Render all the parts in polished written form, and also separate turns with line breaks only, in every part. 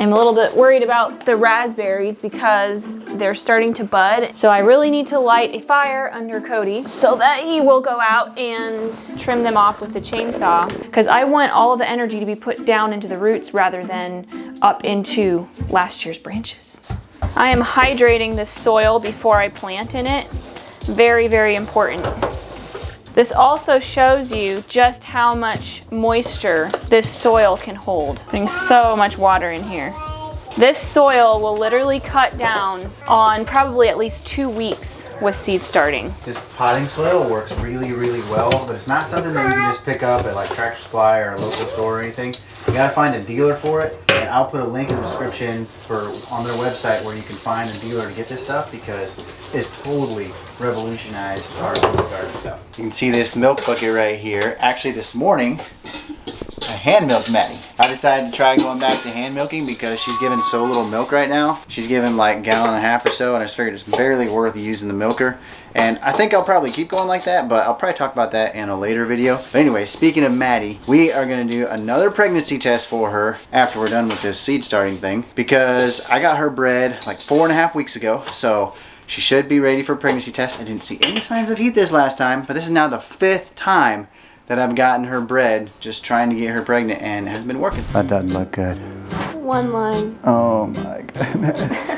I'm a little bit worried about the raspberries because they're starting to bud. So I really need to light a fire under Cody so that he will go out and trim them off with the chainsaw, because I want all of the energy to be put down into the roots rather than up into last year's branches. I am hydrating this soil before I plant in it. Very, very important. This also shows you just how much moisture this soil can hold. There's so much water in here. This soil will literally cut down on probably at least 2 weeks with seed starting.
This potting soil works really, really well, but it's not something that you can just pick up at like Tractor Supply or a local store or anything. You gotta find a dealer for it, and I'll put a link in the description on their website where you can find a dealer to get this stuff, because it's totally revolutionized our garden stuff. You can see this milk bucket right here. Actually, this morning, I hand milked Maddie. I decided to try going back to hand milking because she's giving so little milk right now. She's giving like a gallon and a half or so, and I just figured it's barely worth using the milker. And I think I'll probably keep going like that, but I'll probably talk about that in a later video. But anyway, speaking of Maddie, we are gonna do another pregnancy test for her after we're done with this seed starting thing, because I got her bred like 4.5 weeks ago, so she should be ready for a pregnancy test. I didn't see any signs of heat this last time, but this is now the 5th time that I've gotten her bred, just trying to get her pregnant, and it has been working. That doesn't look good.
One line.
Oh my goodness.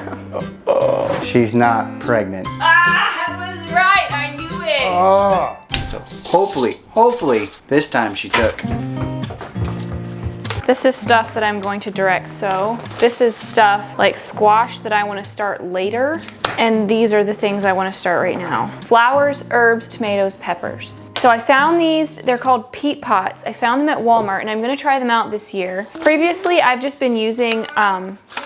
Oh, she's not pregnant.
Ah, I was right, I knew it.
Oh. So hopefully, this time she took.
This is stuff that I'm going to direct sow. This is stuff like squash that I want to start later. And these are the things I want to start right now. Flowers, herbs, tomatoes, peppers. So I found these, they're called peat pots. I found them at Walmart, and I'm gonna try them out this year. Previously, I've just been using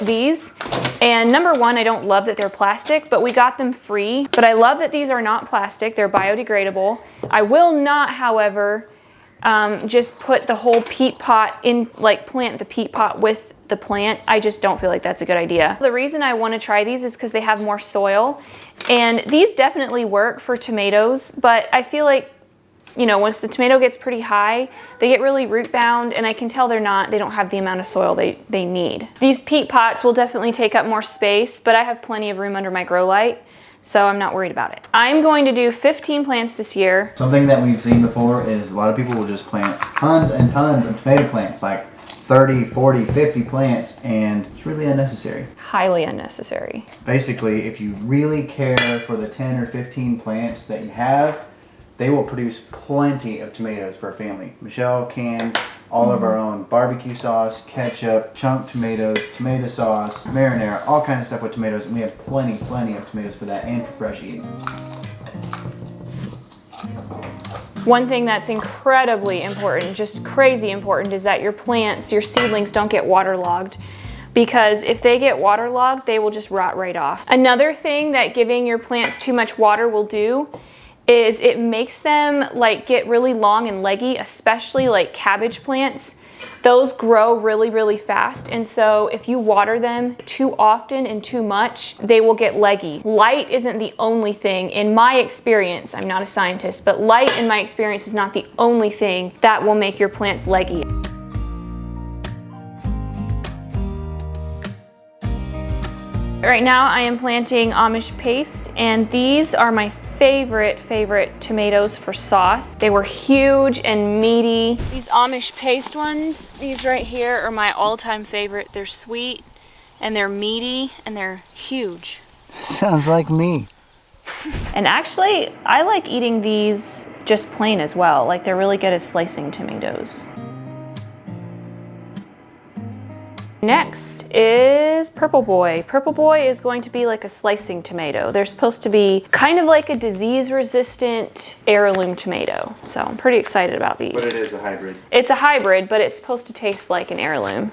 these. And number one, I don't love that they're plastic, but we got them free. But I love that these are not plastic, they're biodegradable. I will not, however, just put the whole peat pot in, like plant the peat pot with the plant. I just don't feel like that's a good idea. The reason I want to try these is because they have more soil, and these definitely work for tomatoes, but I feel like, you know, once the tomato gets pretty high, they get really root bound, and I can tell they don't have the amount of soil they need. These peat pots will definitely take up more space, but I have plenty of room under my grow light, so I'm not worried about it. I'm going to do 15 plants this year.
Something that we've seen before is a lot of people will just plant tons and tons of tomato plants, like 30, 40, 50 plants, and it's really unnecessary.
Highly unnecessary.
Basically, if you really care for the 10 or 15 plants that you have, they will produce plenty of tomatoes for a family. Michelle cans all of our own barbecue sauce, ketchup, chunk tomatoes, tomato sauce, marinara, all kinds of stuff with tomatoes, and we have plenty of tomatoes for that and for fresh eating.
One thing that's incredibly important, just crazy important, is that your plants, your seedlings, don't get waterlogged. Because if they get waterlogged, they will just rot right off. Another thing that giving your plants too much water will do is it makes them like get really long and leggy, especially like cabbage plants. Those grow really, really fast, and so if you water them too often and too much, they will get leggy. Light isn't the only thing, in my experience, I'm not a scientist, but light in my experience is not the only thing that will make your plants leggy. Right now I am planting Amish paste, and these are my favorite tomatoes for sauce. They were huge and meaty. These Amish paste ones, these right here, are my all-time favorite. They're sweet and they're meaty and they're huge.
Sounds like me.
And actually, I like eating these just plain as well. Like, they're really good at slicing tomatoes. Next is Purple Boy. Purple Boy is going to be like a slicing tomato. They're supposed to be kind of like a disease-resistant heirloom tomato. So I'm pretty excited about these.
But it is a hybrid.
It's a hybrid, but it's supposed to taste like an heirloom.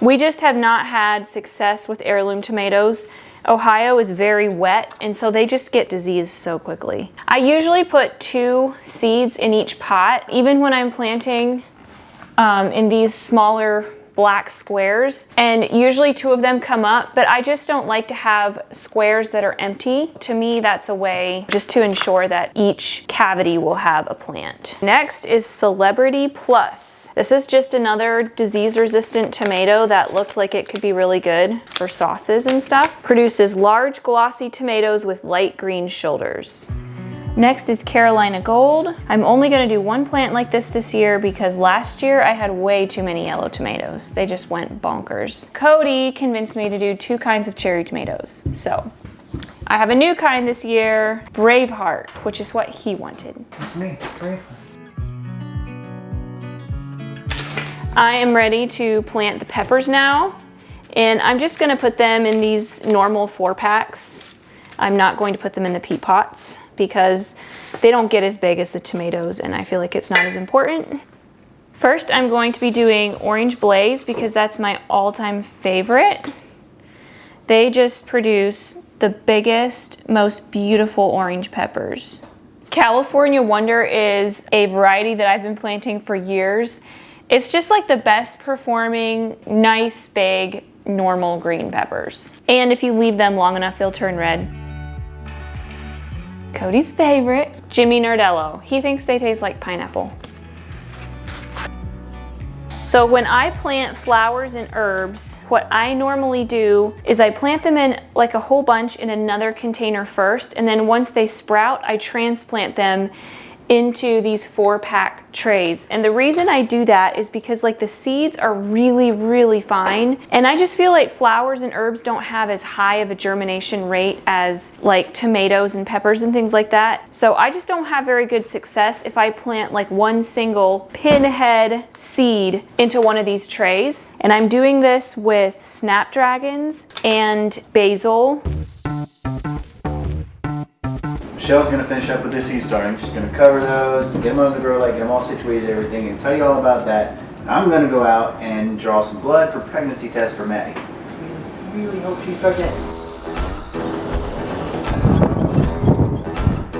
We just have not had success with heirloom tomatoes. Ohio is very wet, and so they just get diseased so quickly. I usually put 2 seeds in each pot. Even when I'm planting in these smaller black squares, and usually 2 of them come up, but I just don't like to have squares that are empty. To me, that's a way just to ensure that each cavity will have a plant. Next is Celebrity Plus. This is just another disease-resistant tomato that looked like it could be really good for sauces and stuff. Produces large, glossy tomatoes with light green shoulders. Next is Carolina Gold. I'm only gonna do 1 plant like this year because last year I had way too many yellow tomatoes. They just went bonkers. Cody convinced me to do 2 kinds of cherry tomatoes. So I have a new kind this year, Braveheart, which is what he wanted.
That's me, Braveheart.
I am ready to plant the peppers now, and I'm just gonna put them in these normal 4-packs. I'm not going to put them in the peat pots because they don't get as big as the tomatoes, and I feel like it's not as important. First, I'm going to be doing Orange Blaze because that's my all-time favorite. They just produce the biggest, most beautiful orange peppers. California Wonder is a variety that I've been planting for years. It's just like the best performing, nice, big, normal green peppers. And if you leave them long enough, they'll turn red. Cody's favorite, Jimmy Nardello. He thinks they taste like pineapple. So when I plant flowers and herbs, what I normally do is I plant them in like a whole bunch in another container first, and then once they sprout, I transplant them into these 4-pack trays. And the reason I do that is because like the seeds are really, really fine. And I just feel like flowers and herbs don't have as high of a germination rate as like tomatoes and peppers and things like that. So I just don't have very good success if I plant like 1 single pinhead seed into one of these trays. And I'm doing this with snapdragons and basil.
Michelle's gonna finish up with this seed starting. She's gonna cover those, get them on the grow light, get them all situated, everything, and tell you all about that. I'm gonna go out and draw some blood for pregnancy test for Maddie. I really hope she's pregnant.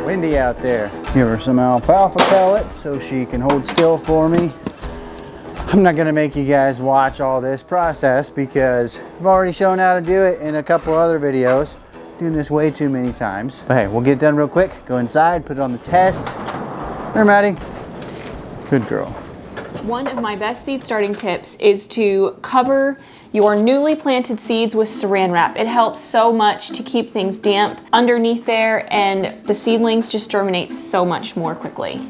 Windy out there. Give her some alfalfa pellets so she can hold still for me. I'm not gonna make you guys watch all this process because I've already shown how to do it in a couple other videos. Doing this way too many times. But hey, we'll get done real quick, go inside, put it on the test. There, Maddie. Good girl.
One of my best seed starting tips is to cover your newly planted seeds with saran wrap. It helps so much to keep things damp underneath there, and the seedlings just germinate so much more quickly.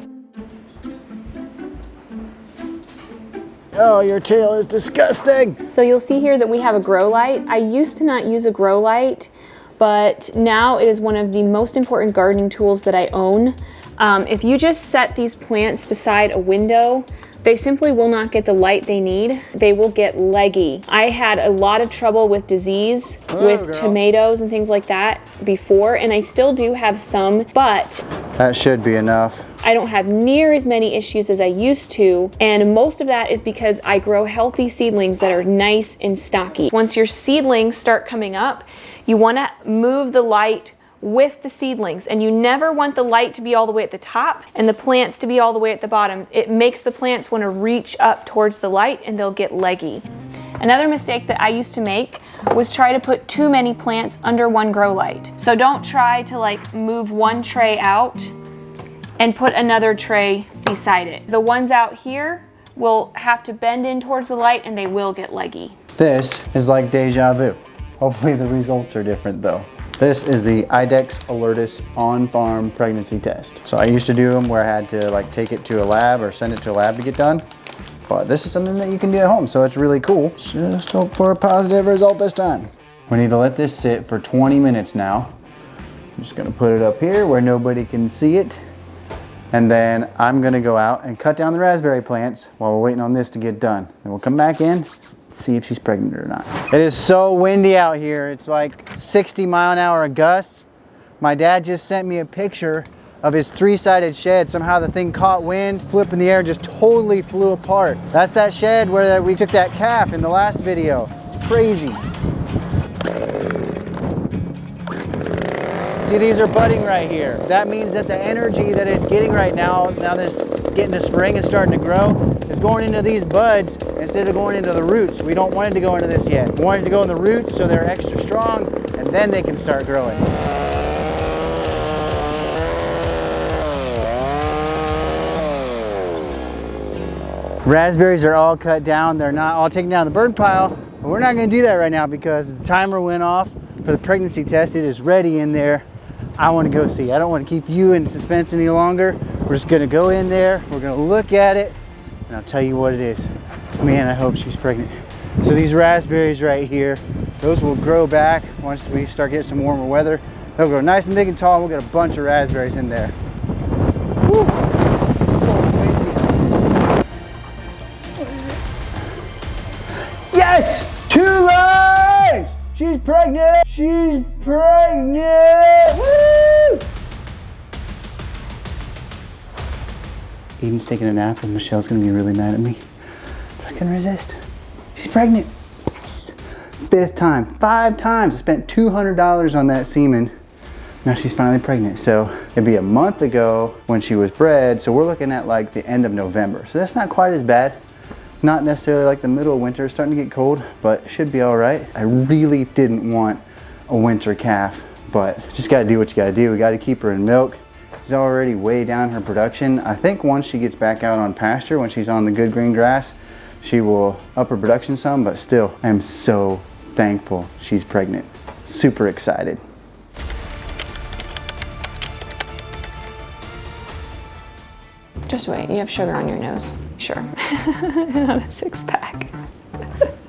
Oh, your tail is disgusting.
So you'll see here that we have a grow light. I used to not use a grow light, but now it is one of the most important gardening tools that I own. If you just set these plants beside a window, they simply will not get the light they need. They will get leggy. I had a lot of trouble with disease with tomatoes and things like that before, and I still do have some, but
that should be enough.
I don't have near as many issues as I used to, and most of that is because I grow healthy seedlings that are nice and stocky. Once your seedlings start coming up, you want to move the light with the seedlings, and you never want the light to be all the way at the top and the plants to be all the way at the bottom. It makes the plants want to reach up towards the light and they'll get leggy. Another mistake that I used to make was try to put too many plants under one grow light. So don't try to like move one tray out and put another tray beside it. The ones out here will have to bend in towards the light and they will get leggy.
This is like deja vu. Hopefully the results are different though. This is the IDEX Alertus on-farm pregnancy test. So I used to do them where I had to like take it to a lab or send it to a lab to get done. But this is something that you can do at home, so it's really cool. Just hope for a positive result this time. We need to let this sit for 20 minutes now. I'm just gonna put it up here where nobody can see it. And then I'm gonna go out and cut down the raspberry plants while we're waiting on this to get done. Then we'll come back in, see if she's pregnant or not. It is so windy out here. It's like 60-mile-an-hour gusts. My dad just sent me a picture of his 3-sided shed. Somehow the thing caught wind, flipped in the air, just totally flew apart. That's that shed where we took that calf in the last video. Crazy. See, these are budding right here. That means that the energy that it's getting right now this getting to spring and starting to grow is going into these buds instead of going into the roots. We don't want it to go into this yet. We want it to go in the roots so they're extra strong and then they can start growing. Raspberries are all cut down. They're not all taken down the bird pile, but we're not gonna do that right now because the timer went off for the pregnancy test. It is ready in there. I wanna go see. I don't wanna keep you in suspense any longer. We're just gonna go in there, we're gonna look at it, and I'll tell you what it is. Man, I hope she's pregnant. So these raspberries right here, those will grow back once we start getting some warmer weather. They'll grow nice and big and tall. We'll get a bunch of raspberries in there. Woo. Yes! 2 legs! She's pregnant! She's pregnant! Woo! Eden's taking a nap and Michelle's gonna be really mad at me. But I couldn't resist. She's pregnant. Yes. 5th time. 5 times. I spent $200 on that semen. Now she's finally pregnant. So it'd be a month ago when she was bred. So we're looking at like the end of November. So that's not quite as bad. Not necessarily like the middle of winter, it's starting to get cold, but should be all right. I really didn't want a winter calf, but just gotta do what you gotta do. We gotta keep her in milk. She's already way down her production. I think once she gets back out on pasture, when she's on the good green grass, she will up her production some, but still, I am so thankful she's pregnant. Super excited.
Just wait, you have sugar on your nose. Sure. And on a 6-pack.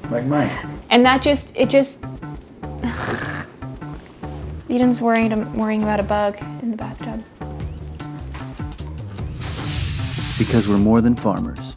Like mine.
And that just, Eden's worrying about a bug in the bathtub.
Because we're more than farmers.